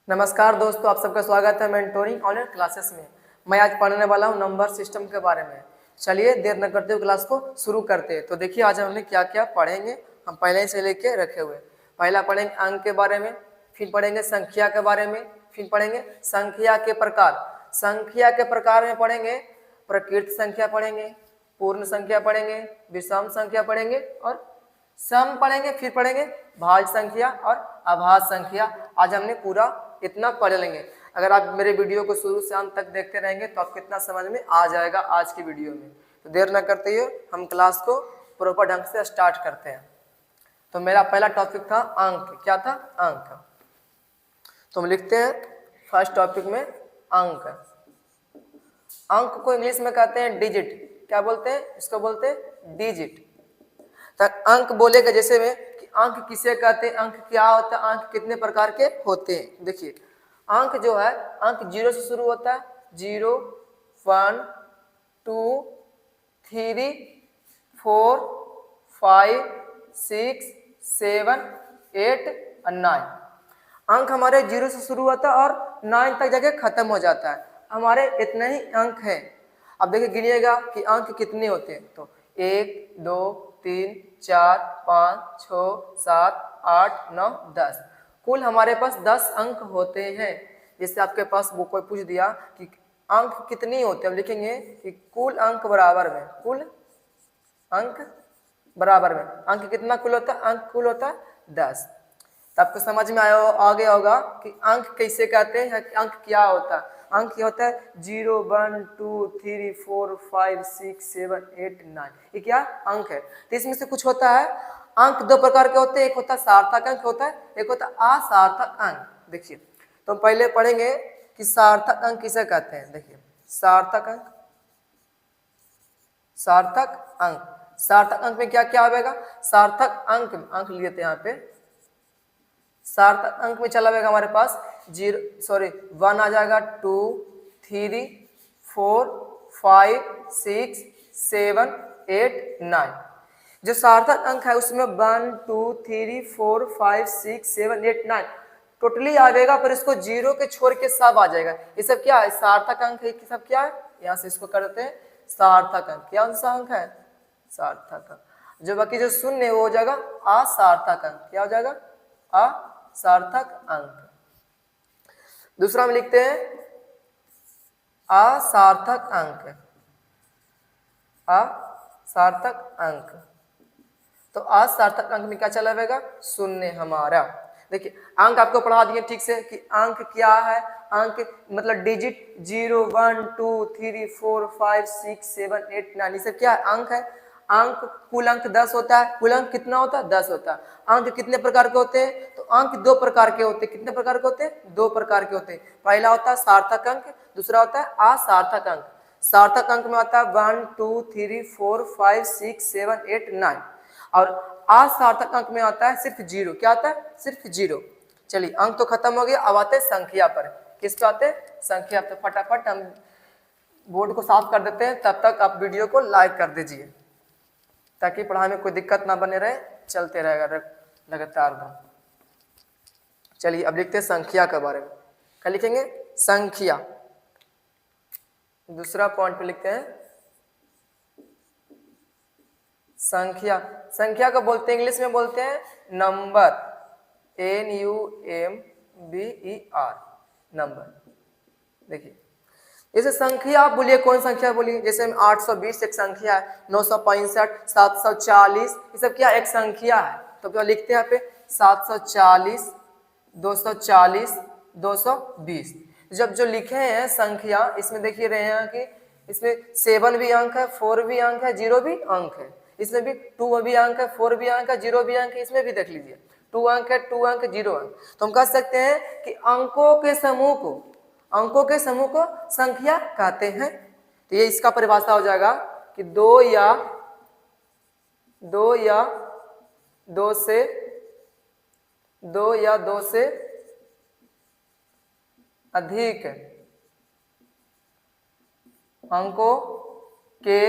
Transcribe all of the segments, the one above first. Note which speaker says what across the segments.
Speaker 1: नमस्कार दोस्तों, आप सबका स्वागत है मेंटोरिंग ऑनलाइन क्लासेस में। मैं आज पढ़ने वाला हूं नंबर सिस्टम के बारे में। चलिए देर न करते हुए क्लास को शुरू करते हैं। तो देखिए आज हमने क्या क्या पढ़ेंगे, हम पहले से लेके रखे हुए। पहला पढ़ेंगे अंक के बारे में, फिर पढ़ेंगे संख्या के बारे में, फिर पढ़ेंगे संख्या के प्रकार। संख्या के प्रकार में पढ़ेंगे प्रकृत संख्या पढ़ेंगे, पूर्ण संख्या पढ़ेंगे, विषम संख्या पढ़ेंगे और सम पढ़ेंगे, फिर पढ़ेंगे भाज्य संख्या और अभाज्य संख्या। आज हमने पूरा इतना पढ़ लेंगे। अगर आप मेरे वीडियो को शुरू से अंत तक देखते रहेंगे तो आपको इतना समझ में आ जाएगा आज की वीडियो में। तो देर न करते हुए हम क्लास को प्रॉपर ढंग से स्टार्ट करते हैं। तो मेरा पहला टॉपिक था अंक। क्या था? अंक। तो हम लिखते हैं फर्स्ट टॉपिक में अंक। अंक को इंग्लिश में कहते हैं डिजिट। क्या बोलते हैं? इसको बोलते हैं डिजिट। तक अंक बोलेगा जैसे में कि अंक किसे कहते हैं, अंक क्या होता है, अंक कितने प्रकार के होते हैं। देखिए अंक जो है, अंक 0 से शुरू होता है। 0, 1, 2, 3, 4, 5, 6, 7, 8 और 9। अंक हमारे 0 से शुरू होता है और 9 तक जाके खत्म हो जाता है। हमारे इतने ही अंक हैं। अब देखिए गिनिएगा कि अंक कितने होते हैं। तो 1, 2, 3, 4, 5, 6, 7, 8, 9, 10। कुल हमारे पास 10 अंक होते हैं। जैसे आपके पास वो कोई पूछ दिया कि अंक कितने होते हैं, लिखेंगे कि कुल अंक बराबर में, कुल अंक बराबर में। अंक कितना कुल होता है? अंक कुल होता है 10। तो आपको समझ में आ गया होगा कि अंक कैसे कहते हैं, अंक क्या होता है। अंक क्या होता है? 0, 1, 2, 3, 4, 5, 6, 7, 8, 9। ये क्या अंक है। तो इसमें से कुछ होता है। अंक दो प्रकार के होते हैं, एक होता है सार्थक अंक होता है, एक होता है असार्थक अंक। देखिए तो हम पहले पढ़ेंगे कि सार्थक अंक किसे कहते हैं। देखिए सार्थक अंक, सार्थक अंक। सार्थक अंक में क्या क्या आएगा? सार्थक अंक, अंक लिए थे यहाँ पे। सार्थक अंक में चला जाएगा हमारे पास 1 आ जाएगा, 2, 3, 4, 5, 6, 7, 8, 9। जो सार्थक अंक है उसमें 1, 2, 3, 4, 5, 6, 7, 8, 9 टोटली आएगा, पर इसको 0 के छोड़ के सब आ जाएगा। ये सब क्या है? सार्थक अंक है। कि सब क्या है? यहाँ से इसको करते हैं सार्थक अंक। क्या सा अंक है? सार्थक अंक। जो बाकी जो शून्य वो हो जाएगा असार्थक अंक। क्या हो जाएगा? असार्थक अंक। दूसरा में लिखते हैं असार्थक अंक। असार्थक अंक। तो असार्थक अंक में क्या चला जाएगा? शून्य हमारा। देखिए अंक आपको पढ़ा दिए ठीक से कि अंक क्या है। अंक मतलब डिजिट 0, 1, 2, 3, 4, 5, 6, 7, 8, 9 ये सब क्या है? अंक है। अंक कुल अंक 10 होता है। कुल अंक कितना होता है? 10 होता है। अंक कितने प्रकार के होते हैं? तो अंक दो प्रकार के होते हैं। कितने प्रकार के होते हैं? दो प्रकार के होते हैं। पहला होता है सार्थक अंक, दूसरा होता है असार्थक अंक। सार्थक अंक में आता है 1, 2, 3, 4, 5, 6, 7, 8, 9 और असार्थक अंक में आता है सिर्फ 0। क्या आता है? सिर्फ 0। चलिए अंक तो खत्म हो गया, अब आते हैं संख्या पर। किस पे आते हैं? संख्या। तो फटाफट हम बोर्ड को साफ कर देते हैं, तब तक आप वीडियो को लाइक कर दीजिए ताकि पढ़ाई में कोई दिक्कत ना बने रहे, चलते रहेगा लगातार। चलिए अब लिखते हैं संख्या के बारे में। क्या लिखेंगे? संख्या। दूसरा पॉइंट पे लिखते हैं संख्या। संख्या को बोलते हैं, इंग्लिश में बोलते हैं नंबर। NUMBER, number. देखिए जैसे संख्या आप बोलिए, कौन संख्या बोलिए? जैसे 820 एक संख्या है, 965, 740 ये सब क्या एक संख्या है। तो क्या लिखते हैं यहाँ पे? 740, 240, 220। जब जो लिखे हैं संख्या, इसमें देखिए रहे हैं कि इसमें 7 भी अंक है, 4 भी अंक है, 0 भी अंक है। इसमें भी 2 भी अंक है, 4 भी अंक है, 0 भी अंक है। इसमें भी देख लीजिए 2 अंक है, 2 अंक, 0 अंक। तो हम कह सकते हैं कि अंकों के समूह को संख्या कहते हैं। तो ये इसका परिभाषा हो जाएगा कि 2 या 2 से अधिक अंकों के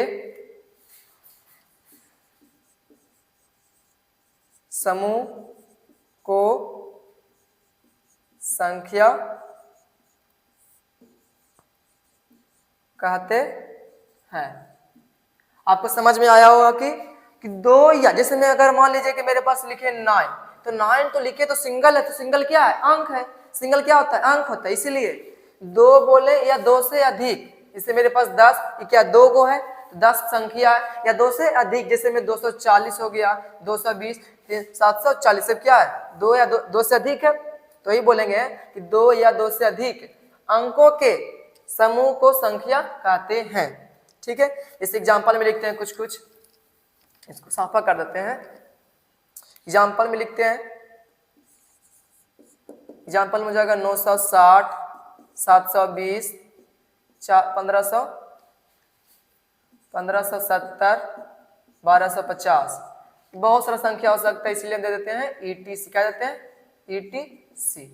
Speaker 1: समूह को संख्या कहते हैं। आपको समझ में आया होगा कि दो या जैसे मैं अगर मान लीजिए कि मेरे पास लिखे 9, तो 9 तो लिखे तो सिंगल है, तो सिंगल क्या है? अंक है। सिंगल क्या होता है? अंक होता है। इसीलिए दो बोले या दो से अधिक, जैसे मेरे पास 10, ये क्या दो गो है, 10 संख्या है, या दो से अधिक, जैसे में 240 हो गया, 220, 740, सब क्या है? दो या दो से अधिक है, तो यही बोलेंगे कि दो या दो से अधिक अंकों के समूह को संख्या कहते हैं। ठीक है, इस एग्जाम्पल में लिखते हैं कुछ, इसको साफा कर देते हैं। एग्जाम्पल में लिखते हैं, एग्जाम्पल में हो जाएगा 960, 720, 1570, 1250, बहुत सारा संख्या हो सकता है, इसलिए हम दे देते हैं ETC। क्या देते हैं? ETC।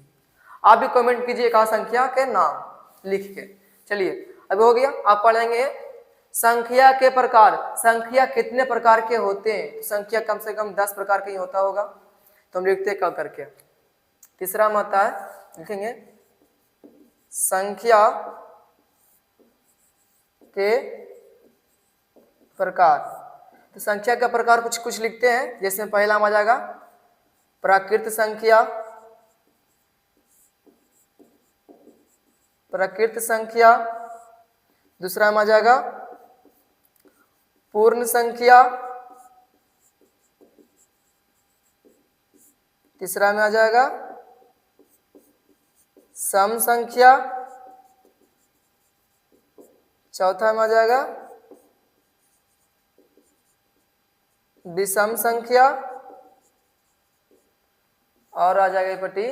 Speaker 1: आप भी कमेंट कीजिए एक संख्या के नाम लिख के। चलिए अब हो गया, आप पढ़ेंगे संख्या के प्रकार। संख्या कितने प्रकार के होते हैं? तो संख्या कम से कम 10 प्रकार का ही होता होगा, तो हम लिखते हैं करके। तीसरा में आता है, लिखेंगे संख्या के प्रकार। तो संख्या का प्रकार कुछ लिखते हैं, जैसे पहला में आ जाएगा प्राकृत संख्या, प्राकृत संख्या। दूसरा में आ जाएगा पूर्ण संख्या। तीसरा में आ जाएगा सम संख्या। चौथा में आ जाएगा विषम संख्या, और आ जाएगा पट्टी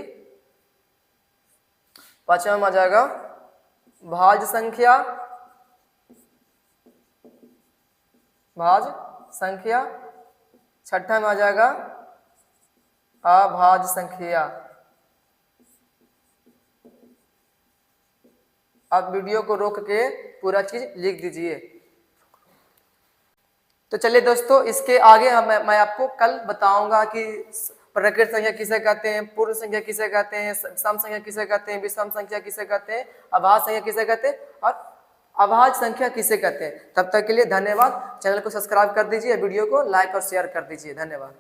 Speaker 1: पांचवा में आ जाएगा भाज्य संख्या, भाज्य संख्या। छठा में आ जाएगा अभाज्य संख्या। आप वीडियो को रोक के पूरा चीज लिख दीजिए। तो चलिए दोस्तों, इसके आगे मैं आपको कल बताऊंगा कि प्राकृत संख्या किसे कहते हैं, पूर्ण संख्या किसे कहते हैं, सम संख्या किसे कहते हैं, विषम संख्या किसे कहते हैं, अभाज्य संख्या किसे कहते हैं और अभाज्य संख्या किसे कहते हैं। तब तक के लिए धन्यवाद। चैनल को सब्सक्राइब कर दीजिए, वीडियो को लाइक और शेयर कर दीजिए। धन्यवाद।